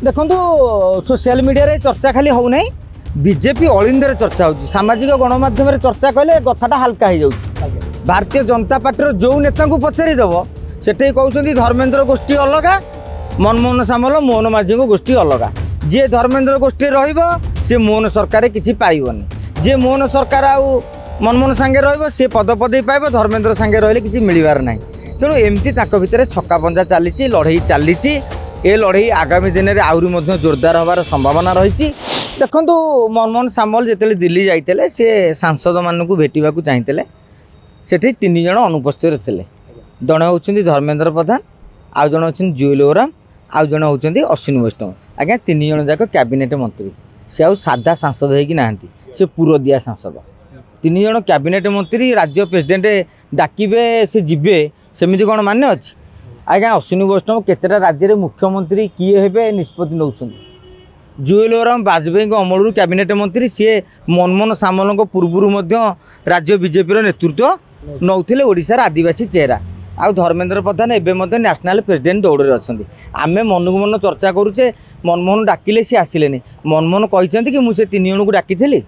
देखो social media चर्चा खाली हो ना बीजेपी अलिंदे चर्चा हो सामाजिक गणमाध्यम चर्चा कहले कथाटा हल्का हो जाए। भारतीय जनता पार्टी जो नेता को पचारिदेव से कहते धर्मेन्द्र गोष्ठी अलग मनमोहन सामल मोहन माझी गोष्ठी अलग जी धर्मेन्द्र गोष्ठी रे मोहन सरकार किसी पाइबनी जी मोहन सरकार आउ मनमोहन सांगे रे पद पदवी पाइब धर्मेन्द्र सांगे रही किसी मिलबार ना तेणु एमती भितर छक्का पंजा चली लड़ई चली ए लड़ई आगामी दिन में आहरी जोरदार हबार संभावना रही। देखो मनमोहन सामल जिते दिल्ली जाते सी सांसद मानू भेटा चाहिए से तीन जन अनुपस्थित थे जड़े होती धर्मेन्द्र प्रधान आउ जड़े होती जुएल ओराम आउ जड़े होती अश्विनी वैष्णव आज्ञा तीन जन जाक कैबिनेट मंत्री से आउ साधा सांसद होना से पुरदिया सांसद तीन जन कैबिनेट मंत्री राज्य प्रेसिडेंट डाकिबे से जीवे सेमती कौन मान्य अच्छी आज्ञा अश्विनी वैष्णव केतेटा राज्य में मुख्यमंत्री किए हे निष्पत्ति नौ जुएल ओराम वाजपेयी अमलू कैबिनेट मंत्री सी मनमोहन सामल पूर्वर राज्य बीजेपी नेतृत्व नौले ओडिशार आदिवासी चेहरा आउ धर्मेन्द्र प्रधान एवं नेशनल प्रेसिडेंट दौड़े अच्छा आम मन को मन चर्चा करुचे मनमोहन डाकिले सी आसिले मनमोहन कहते कि मुझे तीन जन को डाकी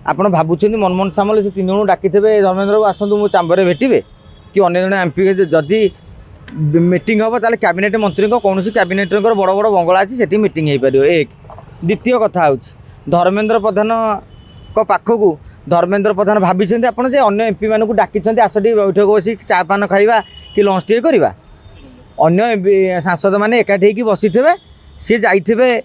आपड़ भावुं मनमोहन सामल से तीन जन डाकी धर्मेन्द्र को आसतु मो चांबर भेटे कि अन्य जन एमपी जदि मीटिंग हम ताले कैबिनेट मंत्री कौन कैबिनेट बड़ बड़ बंगला अच्छी से मीटिंग हो पार एक द्वितीय कथा हूँ धर्मेन्द्र प्रधान पाखक धर्मेन्द्र प्रधान भाभी आपड़ जे अन्य एमपी मानक डाकी आस बैठक बस चा पान खाइबा कि लंच टे करवा अन्य सांसद मैंने एकाठी होकर बसी थे सी जाइए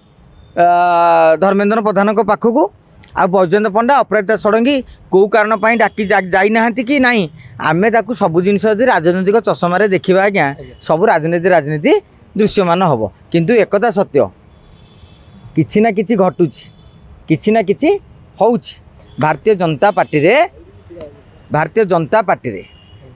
धर्मेन्द्र प्रधान पाखक आ बैजयंत पंडा अपराजिता षडंगी कौ कारण डाकी जाना कि नाई आमे ताकू सब जिनस राजनैतिक चषमार देखा आज्ञा सब राजनीति दृश्यमान हम किंतु एकता सत्य किछि ना किछि घटुछि किछि ना किछि होउछि भारतीय जनता पार्टी रे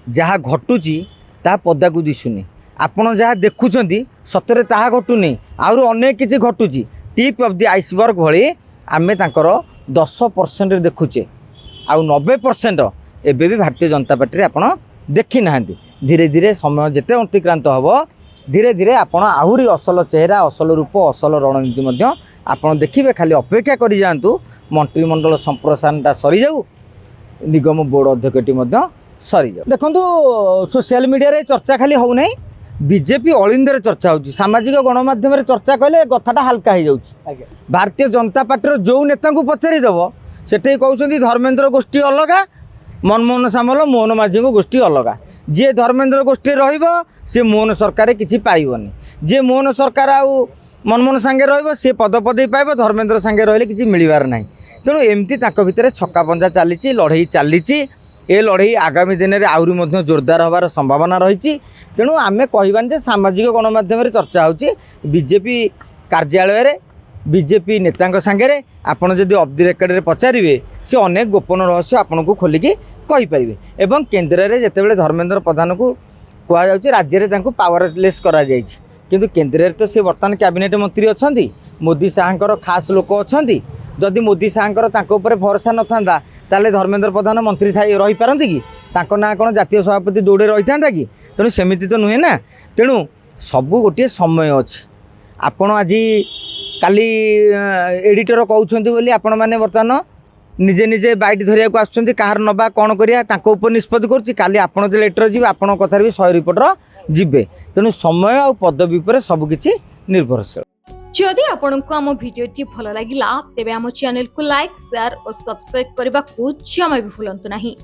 जहाँ घटुछि ता पदा को दिशुनी आपण जहाँ देखुछंती सतरे ताहा घटुनी आउर अनेक किछि घटुछि टिप ऑफ द आइसबर्ग भली आमे तांकर 10% देखुचे आउ 90% एबे भी भारतीय जनता पार्टी आपण देखी ना धीरे धीरे समय जिते अतिक्रांत हम धीरे धीरे आपण आहरी असल चेहरा असल रूप असल रणनीति आपण देखिए खाली अपेक्षा करि जांतु मंत्रिमंडल संप्रसारणटा सरी जाऊ निगम बोर्ड अध्यक्षटी सरी जाऊ। देखो सोशल मीडिया चर्चा खाली हो ना बीजेपी अलिंदे चर्चा हो सामाजिक गणमाध्यम चर्चा कहले कथाटा हल्का हो जाए। भारतीय जनता पार्टी जो नेता को पचारिदेव से कहते धर्मेन्द्र गोष्ठी अलग मनमोहन सामल मोहन माझी गोष्ठी अलग जी धर्मेन्द्र गोष्ठी रे मोहन सरकार किसी पाइबनी जी मोहन सरकार आउ मनमोहन सांगे रे पद पदवी पाइब धर्मेन्द्र सांगे रही किसी मिलबार ना तेणु एमती भितर छक्का पंजा चली लड़ई चली ए लड़ई आगामी दिन में आहरी जोरदार हबार संभावना रही। तेणु आम कहबानी सामाजिक गणमाध्यम चर्चा हो बीजेपी कार्यालय बीजेपी नेता सांगे आपड़ जदि ऑफ द रेकर्ड पचारे सी अनेक गोपन रहस्य आपन को खोलिकी कहींपारे एवं केन्द्र में जितेबाला धर्मेन्द्र प्रधान को कहुच्छे राज्य में पावरलेस करा किंतु केन्द्र में तो सी बर्तमान कैबिनेट मंत्री अच्छा मोदी शाह खास लोक अच्छा जदि मोदी शाह भरोसा न था ताले धर्मेन्द्र प्रधान मंत्री रही पारती कि ना कौन जातीय सभापति दौड़े रही था कि तेणु सेमिति तो नुहे ना तेणु सबू गोटे समय अच्छे आपण आज काली एडिटर कहते बोली आपण मैंने बर्तमान निजे निजे बैट धरिया को आसुँच कहार नवा कौन कर निष्पत्ति कर लेटर जी आपण कथार भी 100 रिपोर्टर जीवे तेणु समय आ पदवी पर सबकि निर्भरशील। जदि आपंक आम भिडी भल लगा तेब आम चैनल को लाइक शेयर और सब्सक्राइब करने को जमा भी भूलु नहीं।